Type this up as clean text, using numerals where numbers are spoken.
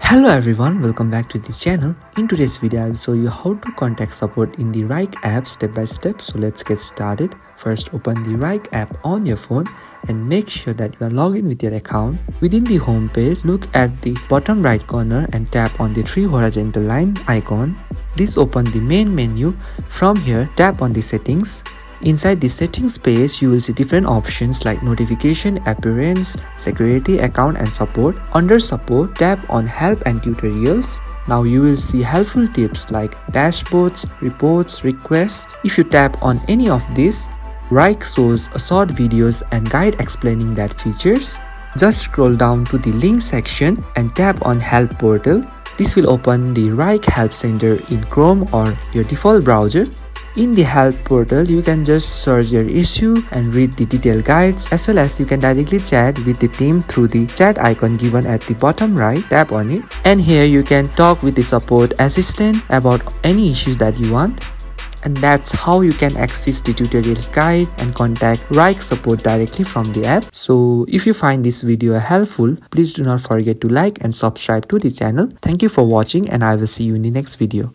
Hello everyone, welcome back to this channel. In today's video, I will show you how to contact support in the Wrike app step by step. So let's get started. First, open the Wrike app on your phone and make sure that you are logged in with your account. Within the home page, look at the bottom right corner and tap on the three horizontal line icon. This opens the main menu. From here, tap on the settings. Inside the settings page, you will see different options like notification, appearance, security, account and support. Under support, tap on help and tutorials. Now you will see helpful tips like dashboards, reports, requests. If you tap on any of these, Wrike shows short videos and guide explaining that features. Just scroll down to the link section and tap on help portal. This will open the Wrike help center in Chrome or your default browser. In the help portal, you can just search your issue and read the detailed guides, as well as you can directly chat with the team through the chat icon given at the bottom right. Tap on it and here you can talk with the support assistant about any issues that you want. And that's how you can access the tutorial guide and contact Wrike support directly from the app. So if you find this video helpful, please do not forget to like and subscribe to the channel. Thank you for watching and I will see you in the next video.